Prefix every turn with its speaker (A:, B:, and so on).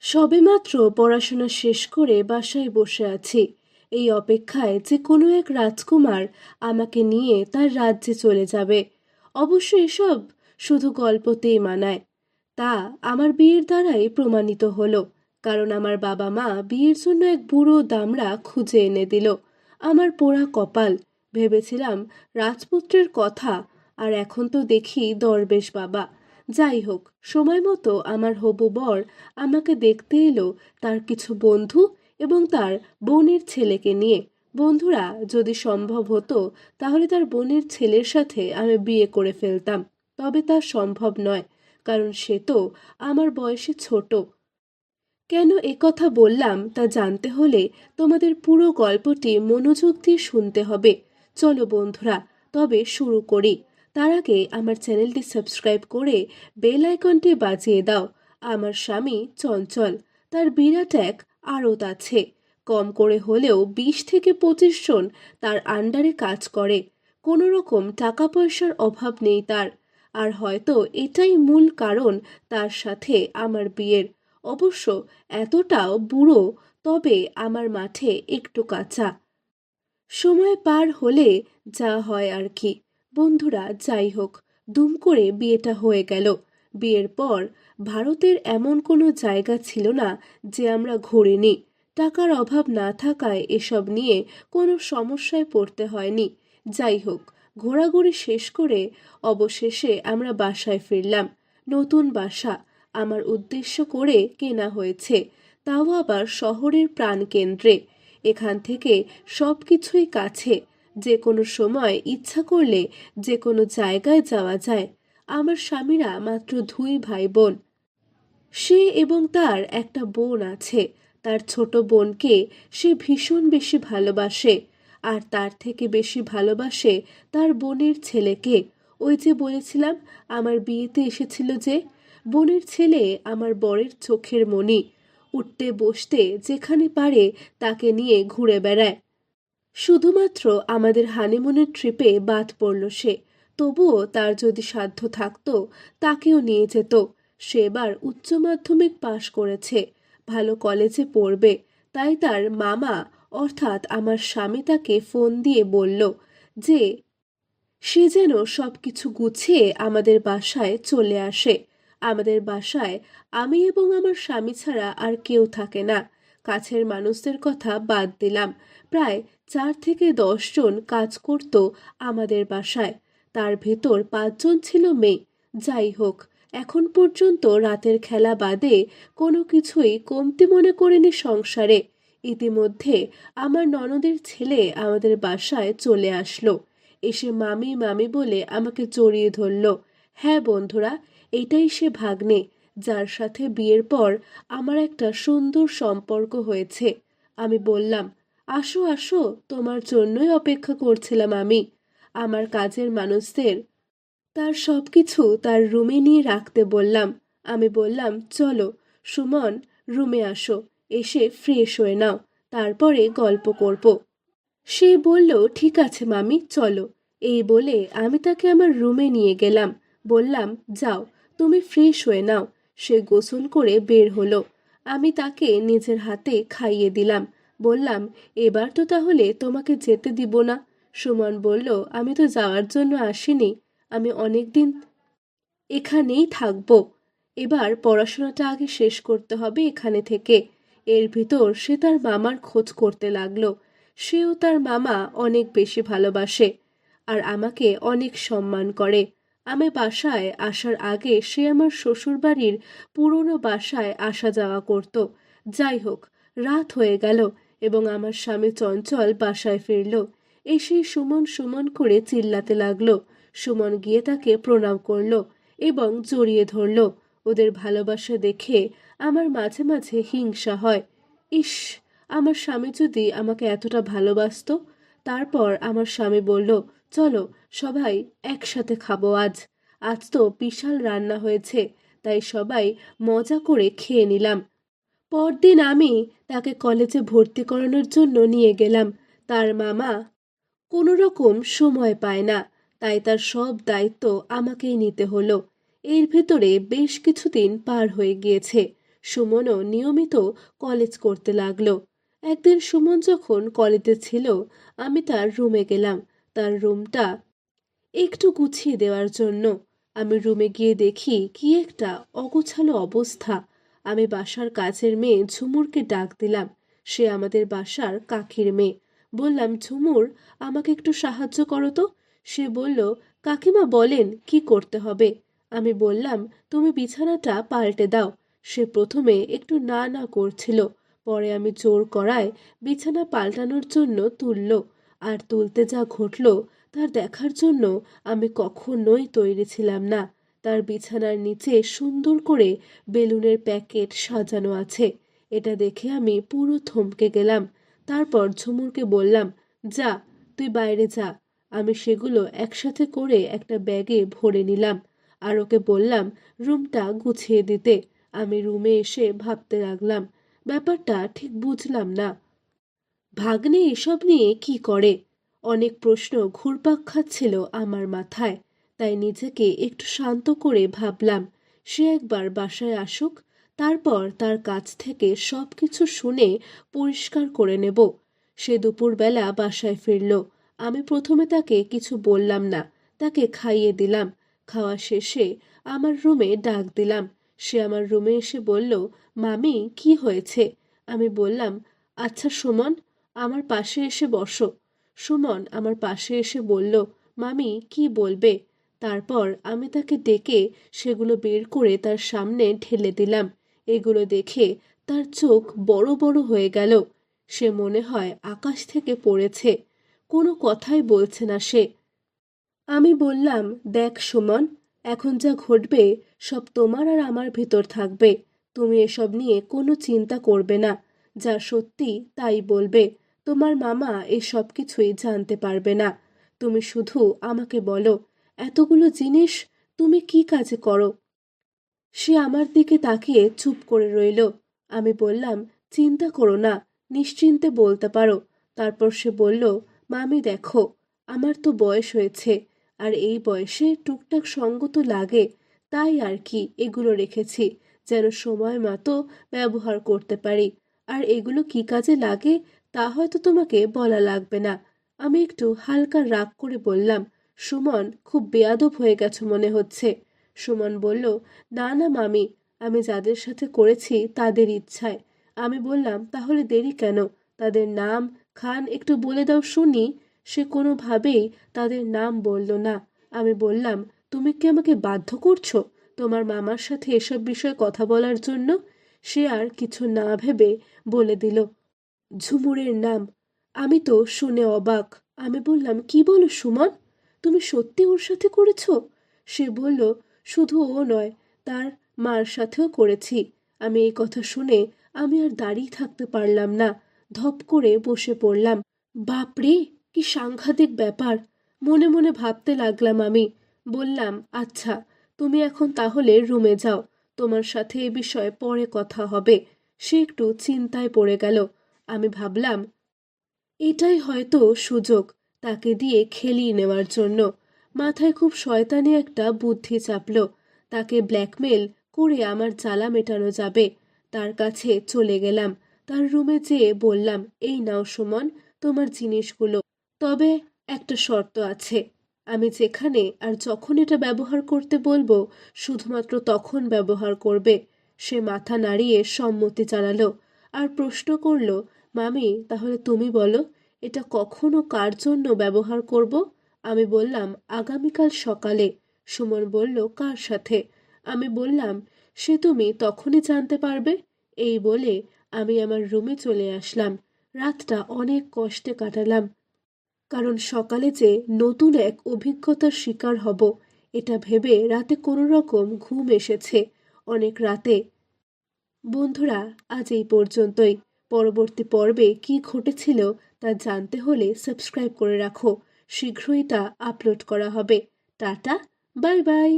A: সবেমাত্র পড়াশোনা শেষ করে বাসায় বসে আছি, এই অপেক্ষায় যে কোনো এক রাজকুমার আমাকে নিয়ে তার রাজ্যে চলে যাবে। অবশ্য এসব শুধু গল্পতেই মানায়। তা আমার বিয়ের দ্বারাই প্রমাণিত হলো, কারণ আমার বাবা মা বিয়ের জন্য এক বুড়ো দামড়া খুঁজে এনে দিল। আমার পোড়া কপাল, ভেবেছিলাম রাজপুত্রের কথা, আর এখন তো দেখি দরবেশ বাবা। যাই হোক, সময় মতো আমার হবু বর আমাকে দেখতে এলো তার কিছু বন্ধু এবং তার বোনের ছেলেকে নিয়ে। বন্ধুরা যদি সম্ভব হতো তাহলে তার বোনের ছেলের সাথে আমি বিয়ে করে ফেলতাম, তবে তা সম্ভব নয়, কারণ সে তো আমার বয়সে ছোট। কেন একথা বললাম তা জানতে হলে তোমাদের পুরো গল্পটি মনোযোগ দিয়ে শুনতে হবে। চলো বন্ধুরা, তবে শুরু করি। তার আগে আমার চ্যানেলটি সাবস্ক্রাইব করে বেল আইকনটি বাজিয়ে দাও। আমার স্বামী চঞ্চল, তার বিরাট এক আড়ত আছে। কম করে হলেও 20 থেকে 25 জন তার আন্ডারে কাজ করে। কোনো রকম টাকা পয়সার অভাব নেই তার। আর হয়তো এটাই মূল কারণ তার সাথে আমার বিয়ের। অবশ্য এতটাও বুড়ো, তবে আমার মাঠে একটু কাঁচা। সময় পার হলে যা হয় আর কি। বন্ধুরা, যাই হোক, দুম করে বিয়েটা হয়ে গেল। বিয়ের পর ভারতের এমন কোনো জায়গা ছিল না যে আমরা ঘুরিনি। টাকার অভাব না থাকায় এসব নিয়ে কোনো সমস্যায় পড়তে হয়নি। যাই হোক, ঘোরাঘুরি শেষ করে অবশেষে আমরা বাসায় ফিরলাম। নতুন বাসা আমার উদ্দেশ্য করে কেনা হয়েছে, তাও আবার শহরের প্রাণকেন্দ্রে। এখান থেকে সব কিছুই কাছে, যে কোনো সময় ইচ্ছা করলে যে কোনো জায়গায় যাওয়া যায়। আমার স্বামীরা মাত্র 2 ভাই বোন। সে এবং তার একটা বোন আছে। তার ছোট বোনকে সে ভীষণ বেশি ভালোবাসে, আর তার থেকে বেশি ভালোবাসে তার বোনের ছেলেকে। ওই যে বলেছিলাম আমার বিয়েতে এসেছিল যে, বোনের ছেলে আমার বরের চোখের মণি। উঠতে বসতে যেখানে পারে তাকে নিয়ে ঘুরে বেড়ায়। শুধুমাত্র আমাদের হানিমুনের ট্রিপে বাদ পড়ল সে। তবুও তার যদি সাধ্য থাকতো তাকেও নিয়ে যেত। সে এবার উচ্চ মাধ্যমিক পাশ করেছে, ভালো কলেজে পড়বে। তাই তার মামা অর্থাৎ আমার স্বামী তাকে ফোন দিয়ে বলল যে সে যেন সব কিছু গুছিয়ে আমাদের বাসায় চলে আসে। আমাদের বাসায় আমি এবং আমার স্বামী ছাড়া আর কেউ থাকে না। কাছের মানুষদের কথা বাদ দিলাম, প্রায় 4 থেকে 10 জন কাজ করত আমাদের বাসায়। তার ভেতর 5 জন ছিল মেয়ে। যাই হোক, এখন পর্যন্ত রাতের খেলা বাদে কোনো কিছুই কমতি মনে করিনি সংসারে। ইতিমধ্যে আমার ননদের ছেলে আমাদের বাসায় চলে আসলো। এসে মামি মামি বলে আমাকে জড়িয়ে ধরল। হ্যাঁ বন্ধুরা, এটাই সে ভাগ্নে যার সাথে বিয়ের পর আমার একটা সুন্দর সম্পর্ক হয়েছে। আমি বললাম, আসো আসো, তোমার জন্যই অপেক্ষা করছিলাম আমি। আমার কাজের মানুষদের তার সবকিছু তার রুমে নিয়ে রাখতে বললাম। আমি বললাম, চলো সুমন, রুমে আসো, এসে ফ্রেশ হয়ে নাও, তারপরে গল্প করব। সে বলল, ঠিক আছে মামি, চলো। এই বলে আমি তাকে আমার রুমে নিয়ে গেলাম। বললাম, যাও, তুমি ফ্রেশ হয়ে নাও। সে গোসল করে বের হলো। আমি তাকে নিজের হাতে খাইয়ে দিলাম। বললাম, এবার তো তাহলে তোমাকে যেতে দিব না। সুমন বলল, আমি তো যাওয়ার জন্য আসিনি, আমি অনেক দিন এখানেই থাকবো। এবার পড়াশোনাটা আগে শেষ করতে হবে এখানে থেকে। এর ভিতর সে তার মামার খোঁজ করতে লাগলো। সেও তার মামা অনেক বেশি ভালোবাসে, আর আমাকে অনেক সম্মান করে। আমি বাসায় আসার আগে সে আমার শ্বশুরবাড়ির পুরনো বাসায় আসা যাওয়া করত। যাই হোক, রাত হয়ে গেল এবং আমার স্বামী চঞ্চল বাসায় ফিরল। এসে সুমন সুমন করে চিল্লাতে লাগলো। সুমন গিয়ে তাকে প্রণাম করলো এবং জড়িয়ে ধরল। ওদের ভালোবাসা দেখে আমার মাঝে মাঝে হিংসা হয়। ইস, আমার স্বামী যদি আমাকে এতটা ভালোবাসতো। তারপর আমার স্বামী বলল, চলো সবাই একসাথে খাবো আজ। আজ তো বিশাল রান্না হয়েছে, তাই সবাই মজা করে খেয়ে নিলাম। পরদিন আমি তাকে কলেজে ভর্তি করানোর জন্য নিয়ে গেলাম। তার মামা কোনো রকম সময় পায় না, তাই তার সব দায়িত্ব আমাকেই নিতে হলো। এর ভেতরে বেশ কিছুদিন পার হয়ে গিয়েছে। সুমনও নিয়মিত কলেজ করতে লাগলো। একদিন সুমন যখন কলেজে ছিল, আমি তার রুমে গেলাম তার রুমটা একটু গুছিয়ে দেওয়ার জন্য। আমি রুমে গিয়ে দেখি কি একটা অগোছালো অবস্থা। আমি বাসার কাজের মেয়ে ঝুমুরকে ডাক দিলাম। সে আমাদের বাসার কাকির মেয়ে। বললাম, ঝুমুর, আমাকে একটু সাহায্য করো তো। সে বলল, কাকিমা বলেন কি করতে হবে। আমি বললাম, তুমি বিছানাটা পাল্টে দাও। সে প্রথমে একটু না না করছিল, পরে আমি জোর করায় বিছানা পাল্টানোর জন্য তুলল। আর তুলতে যা ঘটল তার দেখার জন্য আমি কখনোই তৈরি ছিলাম না। তার বিছানার নিচে সুন্দর করে বেলুনের প্যাকেট সাজানো আছে। এটা দেখে আমি পুরো থমকে গেলাম। তারপর ঝুমুরকে বললাম, যা, তুই বাইরে যা। আমি সেগুলো একসাথে করে একটা ব্যাগে ভরে নিলাম আর ওকে বললাম রুমটা গুছিয়ে দিতে। আমি রুমে এসে ভাবতে লাগলাম, ব্যাপারটা ঠিক বুঝলাম না। ভাগ্নে এসব নিয়ে কি করে? অনেক প্রশ্ন ঘুরপাক খাচ্ছিল আমার মাথায়। তাই নিজেকে একটু শান্ত করে ভাবলাম, সে একবার বাসায় আসুক, তারপর তার কাছ থেকে সব কিছু শুনে পরিষ্কার করে নেব। সে দুপুরবেলা বাসায় ফিরল। আমি প্রথমে তাকে কিছু বললাম না, তাকে খাইয়ে দিলাম। খাওয়া শেষে আমার রুমে ডাক দিলাম। সে আমার রুমে এসে বলল, মামি, কি হয়েছে? আমি বললাম, আচ্ছা সুমন, আমার পাশে এসে বসো। সুমন আমার পাশে এসে বলল, মামি, কি বলবে? তারপর আমি তাকে ডেকে সেগুলো বের করে তার সামনে ঢেলে দিলাম। এগুলো দেখে তার চোখ বড় বড় হয়ে গেল। সে মনে হয় আকাশ থেকে পড়েছে। কোনো কথাই বলছে না সে। আমি বললাম, দেখ সুমন, এখন যা ঘটবে সব তোমার আর আমার ভেতর থাকবে। তুমি এসব নিয়ে কোনো চিন্তা করবে না। যা সত্যি তাই বলবে। তোমার মামা এসব কিছুই জানতে পারবে না। তুমি শুধু আমাকে বলো, এতগুলো জিনিস তুমি কি কাজে করো? সে আমার দিকে তাকিয়ে চুপ করে রইল। আমি বললাম, চিন্তা করো না, নিশ্চিন্তে বলতে পারো। তারপর সে বলল, মামি দেখো, আমার তো বয়স হয়েছে, আর এই বয়সে টুকটাক সঙ্গ তো লাগে। তাই আর কি এগুলো রেখেছি, যেন সময় মতো ব্যবহার করতে পারি। আর এগুলো কি কাজে লাগে তা হয়তো তোমাকে বলা লাগবে না। আমি একটু হালকা রাগ করে বললাম, সুমন, খুব বেয়াদব হয়ে গেছো মনে হচ্ছে। সুমন বলল, না না মামি, আমি যাদের সাথে করেছি তাদের ইচ্ছায়। আমি বললাম, তাহলে দেরি কেন? তাদের নাম খান একটু বলে দাও শুনি। সে কোনোভাবেই তাদের নাম বলল না। আমি বললাম, তুমি কি আমাকে বাধ্য করছো তোমার মামার সাথে এসব বিষয়ে কথা বলার জন্য? সে আর কিছু না ভেবে বলে দিল, ঝুমুরের নাম। আমি তো শুনে অবাক। আমি বললাম, কি বলো সুমন, তুমি সত্যি ওর সাথে করেছো? সে বলল, শুধু ও নয়, তার মার সাথেও করেছি। আমি এই কথা শুনে আমি আর দাঁড়িয়ে থাকতে পারলাম না। ধপ করে বসে পড়লাম। বাপরে, কি সাংঘাতিক ব্যাপার! মনে মনে ভাবতে লাগলাম আমি। বললাম, আচ্ছা, তুমি এখন তাহলে রুমে যাও, তোমার সাথে এ বিষয়ে পরে কথা হবে। সে একটু চিন্তায় পড়ে গেল। আমি ভাবলাম, এটাই হয়তো সুযোগ তাকে দিয়ে খেলিয়ে নেওয়ার জন্য। মাথায় খুব শয়তানি একটা বুদ্ধি চাপল। তাকে ব্ল্যাকমেল করে আমার জ্বালা মেটানো যাবে। তার কাছে চলে গেলাম। তার রুমে যেয়ে বললাম, এই নাও সুমন, তোমার জিনিসগুলো। তবে একটা শর্ত আছে। আমি যেখানে আর যখন এটা ব্যবহার করতে বলবো শুধুমাত্র তখন ব্যবহার করবে। সে মাথা নাড়িয়ে সম্মতি জানালো আর প্রশ্ন করল, মামি, তাহলে তুমি বলো, এটা কখন ও কার জন্য ব্যবহার করব? আমি বললাম, আগামীকাল সকালে। সুমন বলল, কার সাথে? আমি বললাম, সে তুমি তখনই জানতে পারবে। এই বলে আমি আমার রুমে চলে আসলাম। রাতটা অনেক কষ্টে কাটালাম, কারণ সকালে যে নতুন এক অভিজ্ঞতার শিকার হব এটা ভেবে রাতে কোনো রকম ঘুম এসেছে অনেক রাতে। বন্ধুরা, আজ এই পর্যন্তই। পরবর্তী পর্বে কি ঘটেছিল তা জানতে হলে সাবস্ক্রাইব করে রাখো। শীঘ্রই তা আপলোড করা হবে। Tata, bye bye.